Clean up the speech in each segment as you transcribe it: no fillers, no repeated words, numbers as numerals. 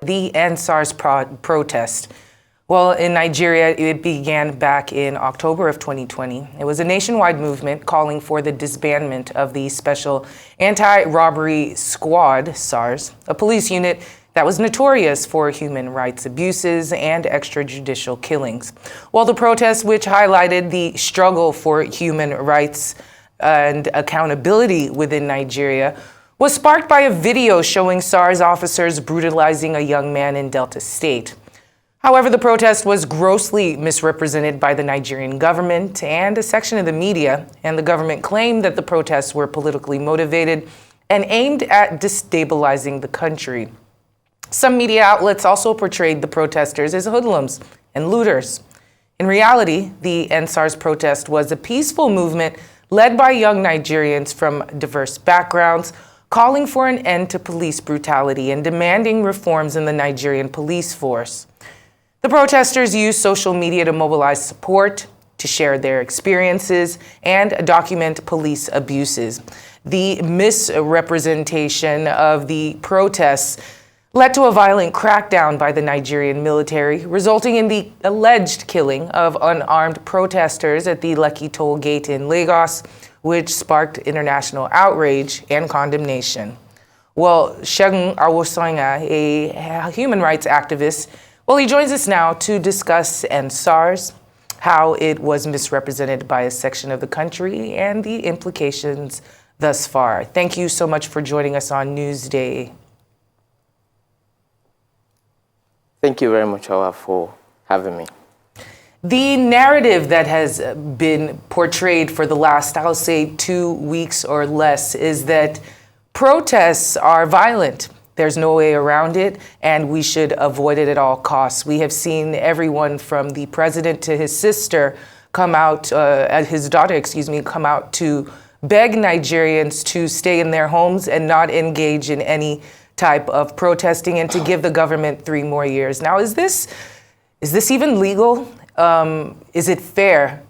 the End SARS protest. Well, in Nigeria, it began back in October of 2020. It was a nationwide movement calling for the disbandment of the Special Anti-Robbery Squad, SARS, a police unit that was notorious for human rights abuses and extrajudicial killings. Well, the protest, which highlighted the struggle for human rights and accountability within Nigeria, was sparked by a video showing SARS officers brutalizing a young man in Delta State. However, the protest was grossly misrepresented by the Nigerian government and a section of the media, and the government claimed that the protests were politically motivated and aimed at destabilizing the country. Some media outlets also portrayed the protesters as hoodlums and looters. In reality, the End SARS protest was a peaceful movement led by young Nigerians from diverse backgrounds, calling for an end to police brutality and demanding reforms in the Nigerian police force. The protesters used social media to mobilize support, to share their experiences, and document police abuses. The misrepresentation of the protests led to a violent crackdown by the Nigerian military, resulting in the alleged killing of unarmed protesters at the Lekki toll gate in Lagos, which sparked international outrage and condemnation. Well, Segun Awosanya, a human rights activist, he joins us now to discuss End SARS, how it was misrepresented by a section of the country, and the implications thus far. Thank you so much for joining us on Newsday. Thank you very much, Awa, for having me. The narrative that has been portrayed for the last, I'll say, 2 weeks or less is that protests are violent. There's no way around it, and we should avoid it at all costs. We have seen everyone from the president to his sister come out, his daughter, come out to beg Nigerians to stay in their homes and not engage in any type of protesting and to give the government 3 more years. Now, is this even legal? Is it fair?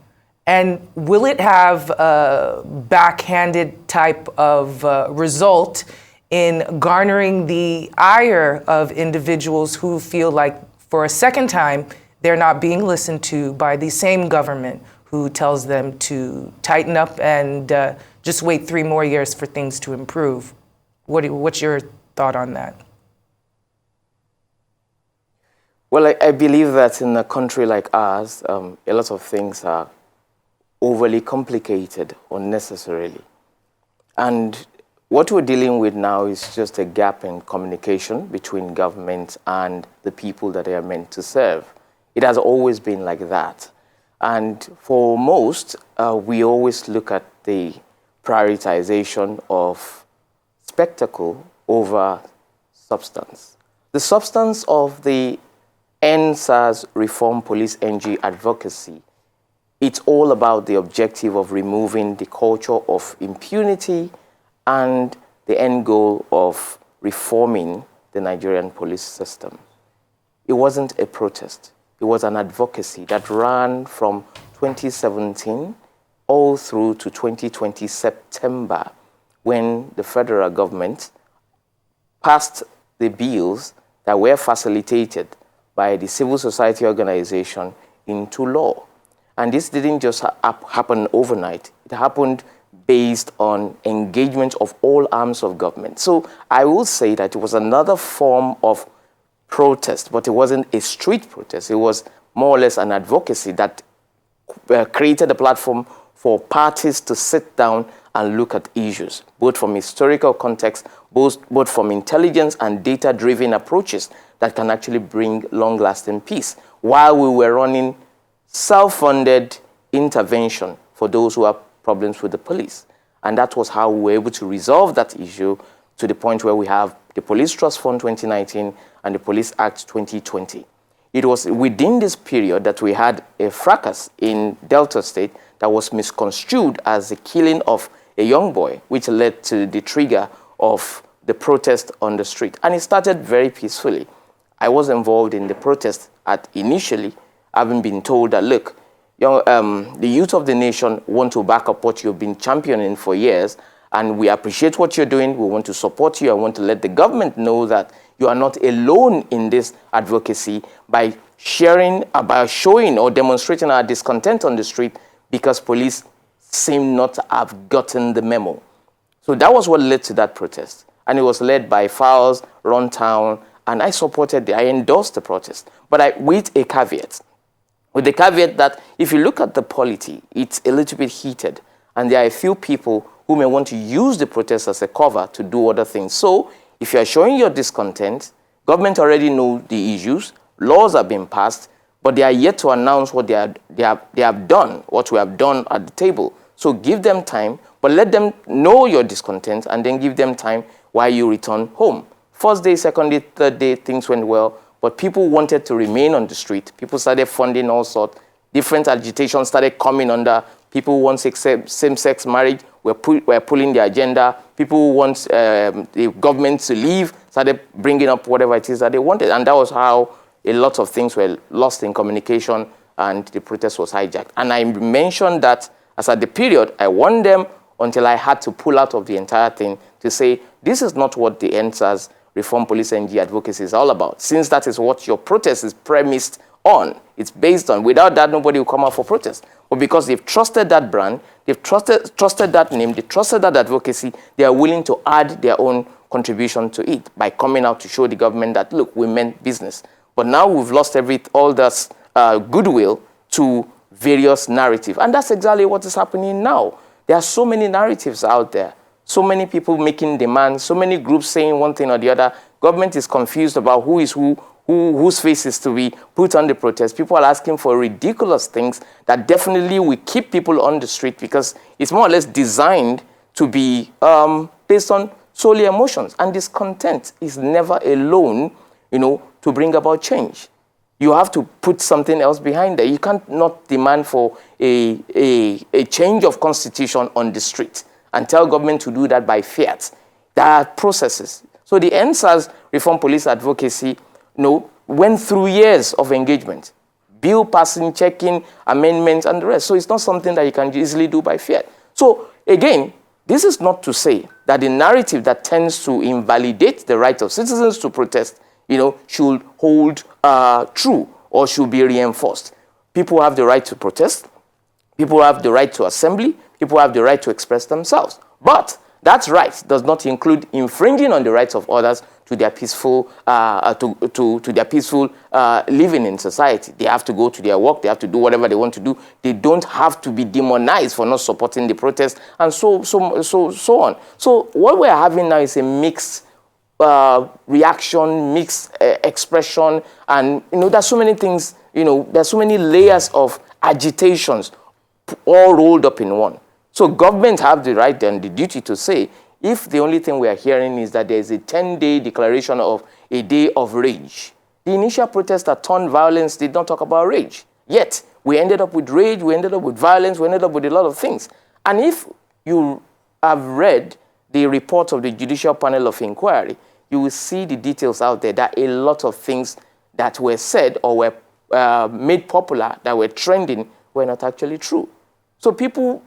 And will it have a backhanded type of result in garnering the ire of individuals who feel like, for a second time, they're not being listened to by the same government who tells them to tighten up and just wait 3 more years for things to improve? What's your thought on that? Well, I believe that in a country like ours, a lot of things are overly complicated unnecessarily. And what we're dealing with now is just a gap in communication between government and the people that they are meant to serve. It has always been like that. And for most, we always look at the prioritization of spectacle over substance. The substance of the End SARS Reform Police NG Advocacy, it's all about the objective of removing the culture of impunity and the end goal of reforming the Nigerian police system. It wasn't a protest. It was an advocacy that ran from 2017 all through to 2020 September, when the federal government passed the bills that were facilitated by the civil society organization into law. And this didn't just happen overnight. It happened based on engagement of all arms of government. So I will say that it was another form of protest, but it wasn't a street protest. It was more or less an advocacy that created a platform for parties to sit down and look at issues, both from historical context, both from intelligence and data-driven approaches that can actually bring long-lasting peace, while we were running self-funded intervention for those who have problems with the police. And that was how we were able to resolve that issue to the point where we have the Police Trust Fund 2019 and the Police Act 2020. It was within this period that we had a fracas in Delta State that was misconstrued as the killing of a young boy, which led to the trigger of the protest on the street. And it started very peacefully. I was involved in the protest initially, having been told that, look, the youth of the nation want to back up what you've been championing for years, And we appreciate what you're doing. We want to support you. I want to let the government know that you are not alone in this advocacy by sharing, about showing or demonstrating our discontent on the street because police seem not to have gotten the memo. So that was what led to that protest. And it was led by Fowles, Ron Town, and I I endorsed the protest. But with a caveat. With the caveat that if you look at the polity, it's a little bit heated. And there are a few people who may want to use the protest as a cover to do other things. So if you are showing your discontent, government already know the issues, laws have been passed, but they are yet to announce what they have done, what we have done at the table. So give them time, but let them know your discontent and then give them time while you return home. First day, second day, third day, things went well, but people wanted to remain on the street. People started funding all sorts. Different agitation started coming under. People who want same-sex marriage were pulling the agenda. People who want the government to leave started bringing up whatever it is that they wanted. And that was how a lot of things were lost in communication and the protest was hijacked. And I mentioned that as at the period, I warned them until I had to pull out of the entire thing to say, this is not what the End SARS Reform Police NG Advocacy is all about. Since that is what your protest is premised on, it's based on. Without that, nobody will come out for protest. But because they've trusted that brand, they've trusted that name, they trusted that advocacy, they are willing to add their own contribution to it by coming out to show the government that, look, we meant business. But now we've lost all that goodwill to various narratives. And that's exactly what is happening now. There are so many narratives out there, so many people making demands, so many groups saying one thing or the other. Government is confused about who is whose face is to be put on the protest. People are asking for ridiculous things that definitely will keep people on the street because it's more or less designed to be based on solely emotions. And discontent is never alone, to bring about change. You have to put something else behind there. You can't not demand for a change of constitution on the street and tell government to do that by fiat. There are processes. So the End SARS Reform Police Advocacy went through years of engagement, bill passing, checking, amendments, and the rest. So it's not something that you can easily do by fiat. So again, this is not to say that the narrative that tends to invalidate the right of citizens to protest, should hold true or should be reinforced. People have the right to protest. People have the right to assembly. People have the right to express themselves. But that right does not include infringing on the rights of others to their peaceful living in society. They have to go to their work. They have to do whatever they want to do. They don't have to be demonized for not supporting the protest, and so on. So what we're having now is a mixed reaction, mixed expression, and there's so many things. There's so many layers of agitations, all rolled up in one. So government have the right and the duty to say, if the only thing we are hearing is that there is a 10-day declaration of a day of rage. The initial protest that turned violence did not talk about rage. Yet, we ended up with rage, we ended up with violence, we ended up with a lot of things. And if you have read the report of the Judicial Panel of Inquiry, you will see the details out there that a lot of things that were said or were made popular, that were trending, were not actually true. So people,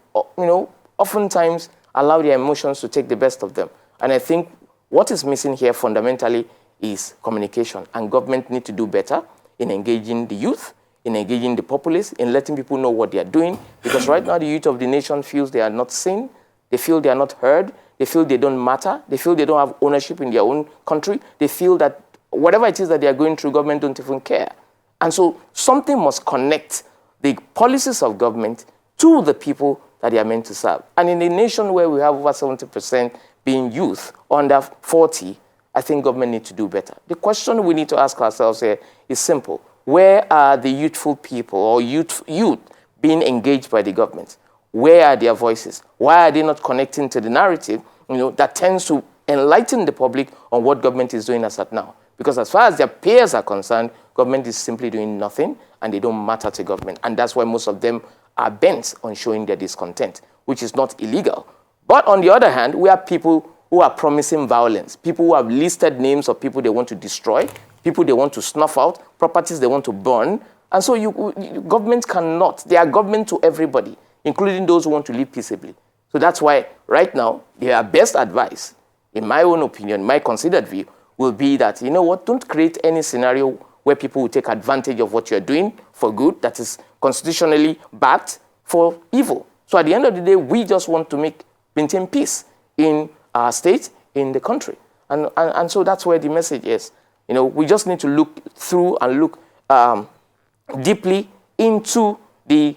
oftentimes allow their emotions to take the best of them. And I think what is missing here fundamentally is communication. And government need to do better in engaging the youth, in engaging the populace, in letting people know what they are doing. Because right now the youth of the nation feels they are not seen, they feel they are not heard, they feel they don't matter, they feel they don't have ownership in their own country, they feel that whatever it is that they are going through, government don't even care. And so something must connect the policies of government to the people that they are meant to serve. And in a nation where we have over 70% being youth under 40, I think government needs to do better. The question we need to ask ourselves here is simple. Where are the youthful people or youth being engaged by the government? Where are their voices? Why are they not connecting to the narrative that tends to enlighten the public on what government is doing as at now? Because as far as their peers are concerned, government is simply doing nothing and they don't matter to government. And that's why most of them are bent on showing their discontent, which is not illegal. But on the other hand, we have people who are promising violence, people who have listed names of people they want to destroy, people they want to snuff out, properties they want to burn. And so government cannot. They are government to everybody, including those who want to live peaceably. So that's why right now, their best advice, in my own opinion, my considered view, will be that, you know what, don't create any scenario where people will take advantage of what you're doing for good that is constitutionally backed for evil. So at the end of the day, we just want to maintain peace in our state, in the country. And so that's where the message is. You know, we just need to look through and look deeply into the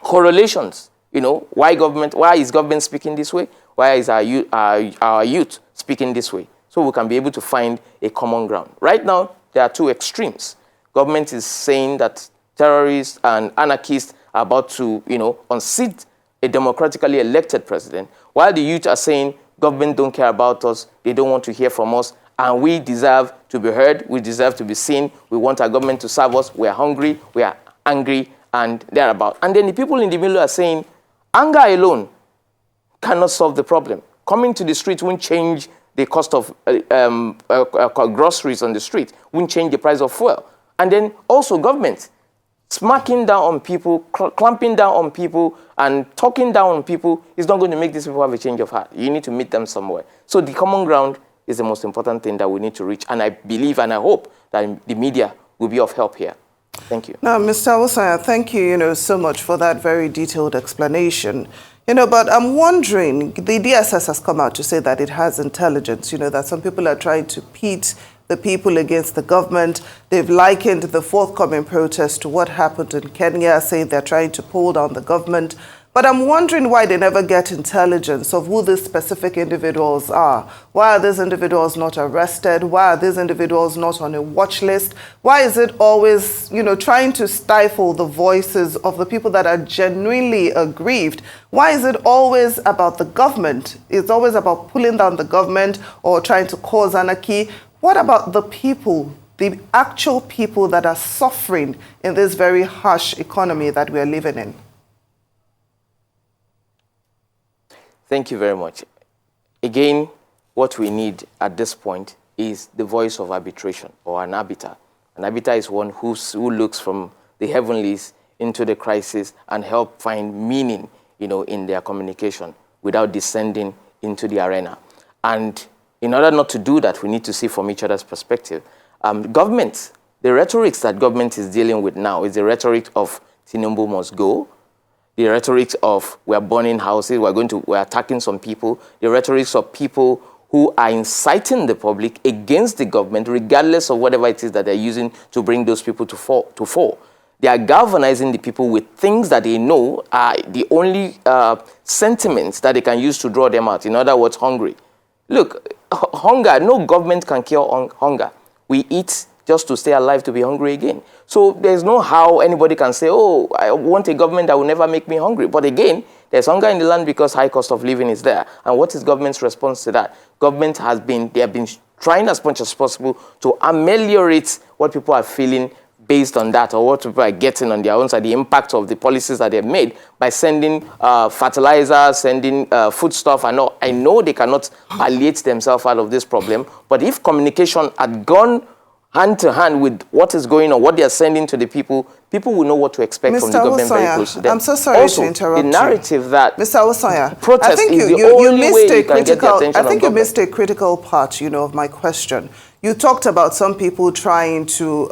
correlations. You know, why is government speaking this way? Why is our youth speaking this way? So we can be able to find a common ground. Right now, there are two extremes. Government is saying that terrorists and anarchists are about to, you know, unseat a democratically elected president, while the youth are saying government don't care about us, they don't want to hear from us, and we deserve to be heard, we deserve to be seen, we want our government to serve us, we are hungry, we are angry, and thereabout. And then the people in the middle are saying, anger alone cannot solve the problem. Coming to the street won't change the cost of groceries on the street, won't change the price of fuel. And then also government smacking down on people, clamping down on people, and talking down on people is not going to make these people have a change of heart. You need to meet them somewhere. So the common ground is the most important thing that we need to reach. And I believe and I hope that the media will be of help here. Thank you. Now, Mr. Awosanya, thank you, so much for that very detailed explanation. But I'm wondering, the DSS has come out to say that it has intelligence, that some people are trying to pit the people against the government. They've likened the forthcoming protest to what happened in Kenya, saying they're trying to pull down the government. But I'm wondering why they never get intelligence of who these specific individuals are. Why are these individuals not arrested? Why are these individuals not on a watch list? Why is it always, trying to stifle the voices of the people that are genuinely aggrieved? Why is it always about the government? It's always about pulling down the government or trying to cause anarchy. What about the people, the actual people that are suffering in this very harsh economy that we are living in? Thank you very much. Again, what we need at this point is the voice of arbitration or an arbiter. An arbiter is one who looks from the heavenlies into the crisis and help find meaning, in their communication without descending into the arena. And in order not to do that, we need to see from each other's perspective. Government, the rhetoric that government is dealing with now is the rhetoric of Tinubu must go, the rhetoric of we're burning houses, we're attacking some people, the rhetoric of people who are inciting the public against the government, regardless of whatever it is that they're using to bring those people to fall. They are galvanizing the people with things that they know are the only sentiments that they can use to draw them out. In other words, hungry. Look, hunger, no government can cure hunger. We eat just to stay alive to be hungry again. So there's no how anybody can say, oh, I want a government that will never make me hungry. But again, there's hunger in the land because high cost of living is there. And what is government's response to that? Government they have been trying as much as possible to ameliorate what people are feeling based on that, or what people are getting on their own side, the impact of the policies that they've made by sending fertilizers, sending foodstuff. I know they cannot palliate themselves out of this problem, but if communication had gone hand to hand with what is going on, what they are sending to the people, people will know what to expect from the government very close to them. I'm so sorry to interrupt the narrative that Mr. Awosanya, protest is the only way you can get the attention of government. I think you missed a critical part, of my question. You talked about some people trying to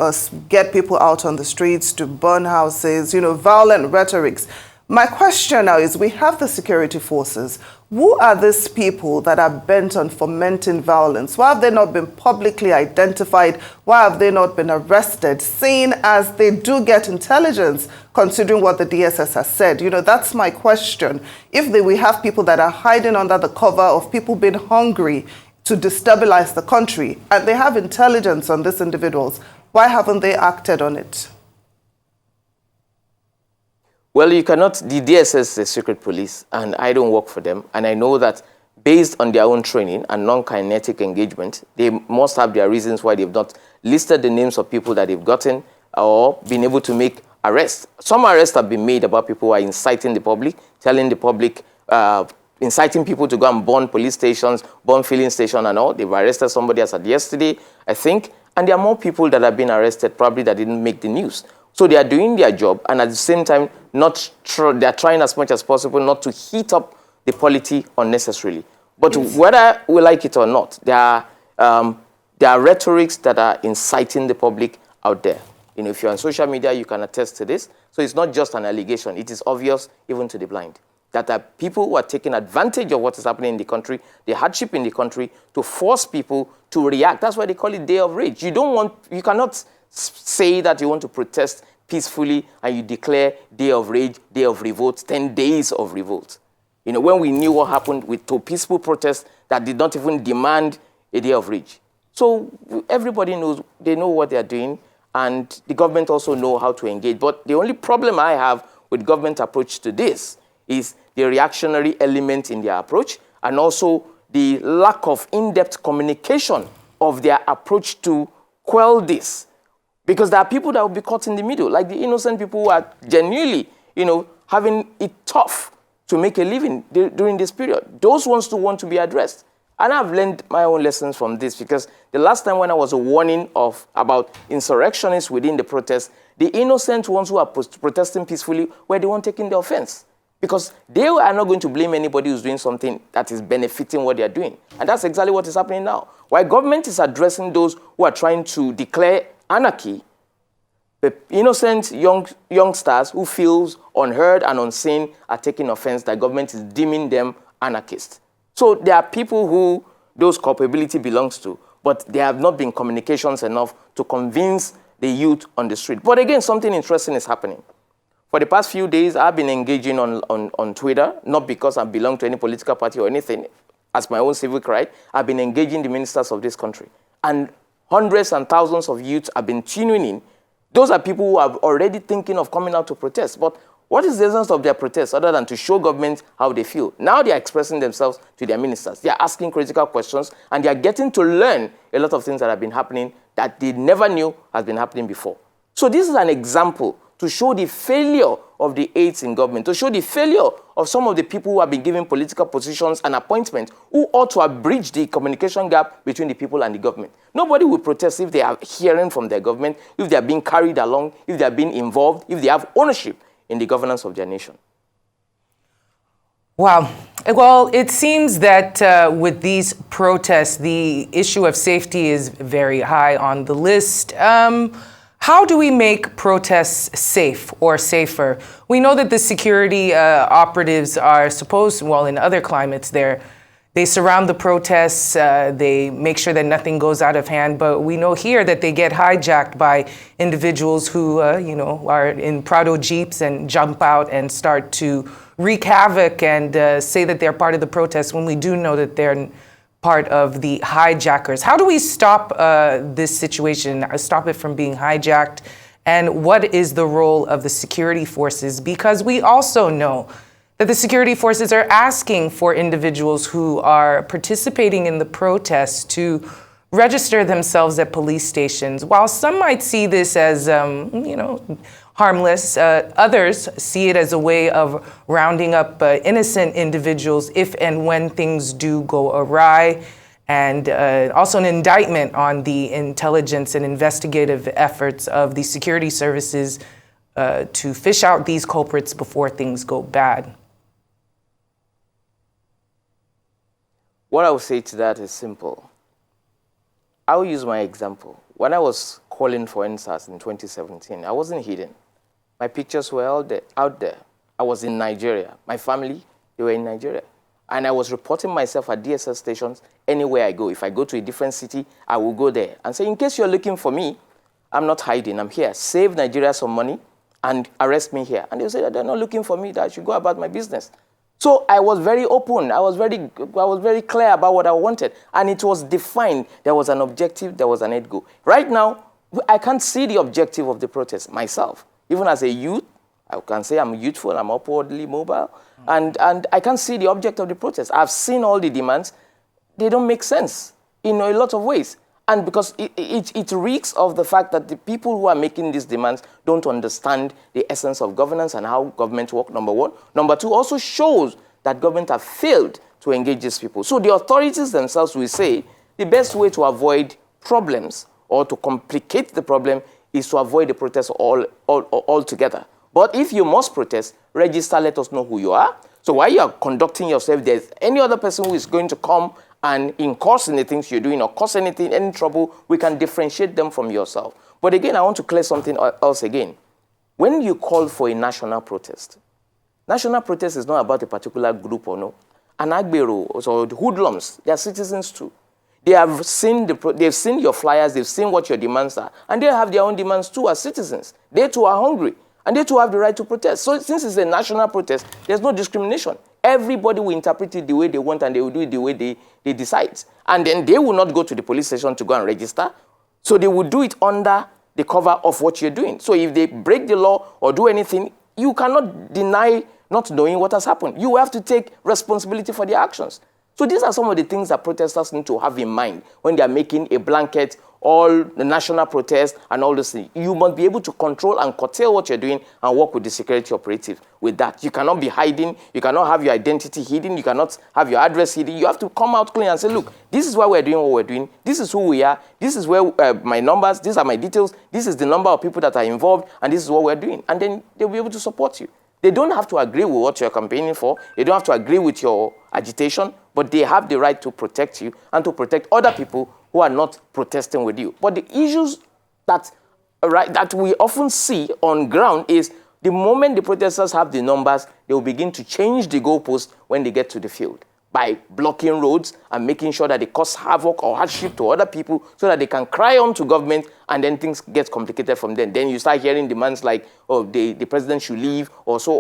get people out on the streets, to burn houses, violent rhetorics. My question now is, we have the security forces. Who are these people that are bent on fomenting violence? Why have they not been publicly identified? Why have they not been arrested, seeing as they do get intelligence, considering what the DSS has said? That's my question. If we have people that are hiding under the cover of people being hungry to destabilize the country, and they have intelligence on these individuals, why haven't they acted on it? Well, the DSS is a secret police, and I don't work for them. And I know that based on their own training and non-kinetic engagement, they must have their reasons why they've not listed the names of people that they've gotten or been able to make arrests. Some arrests have been made about people who are inciting the public, telling the public, inciting people to go and burn police stations, burn filling stations and all. They've arrested somebody as of yesterday, I think. And there are more people that have been arrested probably that didn't make the news. So they are doing their job, and at the same time, they are trying as much as possible not to heat up the polity unnecessarily. But whether we like it or not, there are rhetorics that are inciting the public out there. You know, if you're on social media, you can attest to this. So it's not just an allegation. It is obvious even to the blind that there are people who are taking advantage of what is happening in the country, the hardship in the country, to force people to react. That's why they call it day of rage. You cannot say that you want to protest peacefully and you declare day of rage, day of revolt, 10 days of revolt. You know, when we knew what happened with two peaceful protests that did not even demand a day of rage. So everybody knows, they know what they are doing, and the government also know how to engage. But the only problem I have with government approach to this is the reactionary element in their approach, and also the lack of in-depth communication of their approach to quell this. Because there are people that will be caught in the middle, like the innocent people who are genuinely, you know, having it tough to make a living during this period. Those ones too want to be addressed. And I've learned my own lessons from this, because the last time when I was a warning about insurrectionists within the protest, the innocent ones who are protesting peacefully were the ones taking the offense. Because they are not going to blame anybody who's doing something that is benefiting what they are doing. And that's exactly what is happening now. While government is addressing those who are trying to declare anarchy, the innocent youngsters who feels unheard and unseen are taking offense that government is deeming them anarchists. So there are people who those culpability belongs to, but there have not been communications enough to convince the youth on the street. But again, something interesting is happening. For the past few days, I've been engaging on Twitter, not because I belong to any political party or anything, as my own civic right. I've been engaging the ministers of this country. And hundreds and thousands of youths have been tuning in. Those are people who are already thinking of coming out to protest. But what is the essence of their protest other than to show government how they feel? Now they are expressing themselves to their ministers. They are asking critical questions, and they are getting to learn a lot of things that have been happening that they never knew has been happening before. So this is an example to show the failure of the aides in government, to show the failure of some of the people who have been given political positions and appointments, who ought to have bridged the communication gap between the people and the government. Nobody will protest if they are hearing from their government, if they are being carried along, if they are being involved, if they have ownership in the governance of their nation. Wow. Well, it seems that with these protests, the issue of safety is very high on the list. How do we make protests safe or safer? We know that the security operatives are supposed, well, in other climates, they surround the protests, they make sure that nothing goes out of hand. But we know here that they get hijacked by individuals who, are in Prado Jeeps and jump out and start to wreak havoc and say that they're part of the protest when we do know that they're part of the hijackers. How do we stop this situation, stop it from being hijacked? And what is the role of the security forces? Because we also know that the security forces are asking for individuals who are participating in the protests to register themselves at police stations. While some might see this as, harmless, others see it as a way of rounding up innocent individuals if and when things do go awry, and also an indictment on the intelligence and investigative efforts of the security services to fish out these culprits before things go bad. What I would say to that is simple. I will use my example. When I was calling for End SARS in 2017, I wasn't hidden. My pictures were out there. I was in Nigeria. My family, they were in Nigeria. And I was reporting myself at DSS stations anywhere I go. If I go to a different city, I will go there and say, in case you're looking for me, I'm not hiding, I'm here. Save Nigeria some money and arrest me here. And they say that they're not looking for me, that I should go about my business. So I was very open. I was very clear about what I wanted. And it was defined. There was an objective, there was an end goal. Right now, I can't see the objective of the protest myself. Even as a youth, I can say I'm youthful, I'm upwardly mobile, and I can't see the object of the protest. I've seen all the demands. They don't make sense in a lot of ways. And because it reeks of the fact that the people who are making these demands don't understand the essence of governance and how government works, number one. Number two, also shows that government have failed to engage these people. So the authorities themselves will say the best way to avoid problems or to complicate the problem is to avoid the protest altogether. But if you must protest, register, let us know who you are. So while you are conducting yourself, there's any other person who is going to come and cause any things you're doing or cause anything, any trouble, we can differentiate them from yourself. But again, I want to clear something else again. When you call for a national protest is not about a particular group or no. An Agbero or the hoodlums, they are citizens too. They have seen they've seen your flyers, they've seen what your demands are, and they have their own demands too as citizens. They too are hungry, and they too have the right to protest. So since it's a national protest, there's no discrimination. Everybody will interpret it the way they want, and they will do it the way they decide. And then they will not go to the police station to go and register. So they will do it under the cover of what you're doing. So if they break the law or do anything, you cannot deny not knowing what has happened. You have to take responsibility for their actions. So these are some of the things that protesters need to have in mind when they are making a blanket, all the national protest and all those things. You must be able to control and curtail what you're doing and work with the security operative with that. You cannot be hiding. You cannot have your identity hidden. You cannot have your address hidden. You have to come out clean and say, look, this is why we're doing what we're doing. This is who we are. This is where my numbers, these are my details. This is the number of people that are involved, and this is what we're doing. And then they'll be able to support you. They don't have to agree with what you're campaigning for. They don't have to agree with your agitation, but they have the right to protect you and to protect other people who are not protesting with you. But the issues that we often see on ground is the moment the protesters have the numbers, they will begin to change the goalposts when they get to the field by blocking roads and making sure that they cause havoc or hardship to other people so that they can cry on to government, and then things get complicated from then. Then you start hearing demands like, oh, the president should leave or so,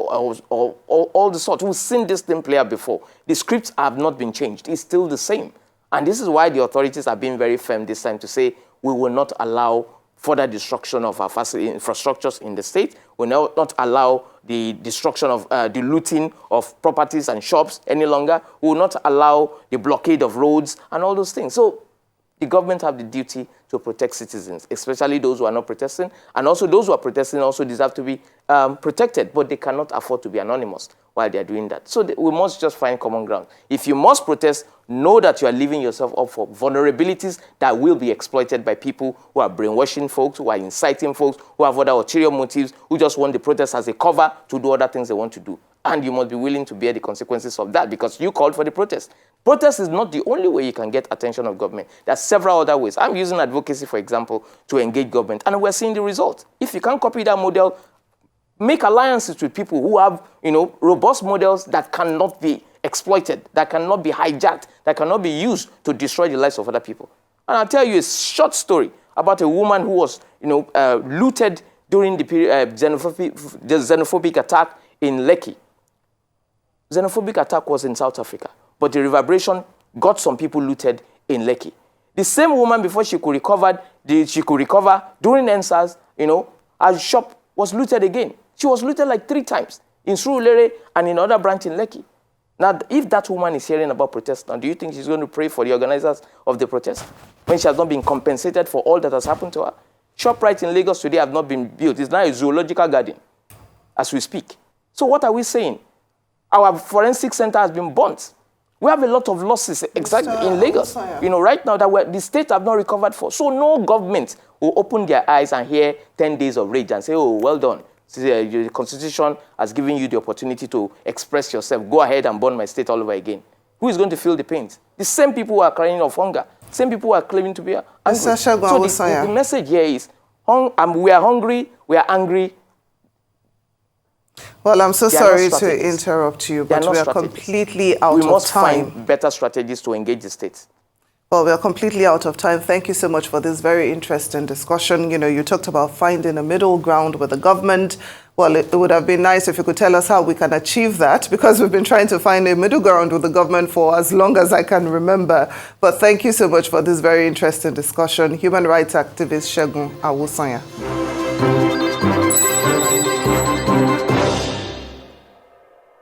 or all the sort. We've seen this thing play out before. The scripts have not been changed. It's still the same. And this is why the authorities are being very firm this time to say, we will not allow further destruction of our infrastructures in the state. We will not allow the destruction of the looting of properties and shops any longer. We will not allow the blockade of roads and all those things. So the government have the duty to protect citizens, especially those who are not protesting. And also those who are protesting also deserve to be protected, but they cannot afford to be anonymous while they're doing that. So we must just find common ground. If you must protest, know that you are leaving yourself up for vulnerabilities that will be exploited by people who are brainwashing folks, who are inciting folks, who have other ulterior motives, who just want the protest as a cover to do other things they want to do. And you must be willing to bear the consequences of that because you called for the protest. Protest is not the only way you can get attention of government. There are several other ways. I'm using advocacy, for example, to engage government, and we're seeing the result. If you can't copy that model, make alliances with people who have, robust models that cannot be exploited, that cannot be hijacked, that cannot be used to destroy the lives of other people. And I'll tell you a short story about a woman who was, looted during the period the xenophobic attack in Lekki. Xenophobic attack was in South Africa, but the reverberation got some people looted in Lekki. The same woman, before she could recover during End SARS, her shop was looted again. She was looted like 3 times in Surulere and in another branch in Lekki. Now, if that woman is hearing about protests now, do you think she's going to pray for the organizers of the protest when she has not been compensated for all that has happened to her? ShopRite in Lagos today have not been built. It's now a zoological garden as we speak. So what are we saying? Our forensic center has been burnt. We have a lot of losses exactly in Lagos, right now that the state have not recovered for. So no government will open their eyes and hear 10 days of rage and say, oh, well done. The Constitution has given you the opportunity to express yourself. Go ahead and burn my state all over again. Who is going to feel the pain? The same people who are crying of hunger, same people who are claiming to be angry. So the message here is, we are hungry, we are angry. Well, I'm so sorry to interrupt you, but we are completely out of time. We must find better strategies to engage the states. Well, we are completely out of time. Thank you so much for this very interesting discussion. You talked about finding a middle ground with the government. Well, it would have been nice if you could tell us how we can achieve that, because we've been trying to find a middle ground with the government for as long as I can remember. But thank you so much for this very interesting discussion. Human rights activist Segun Awosanya.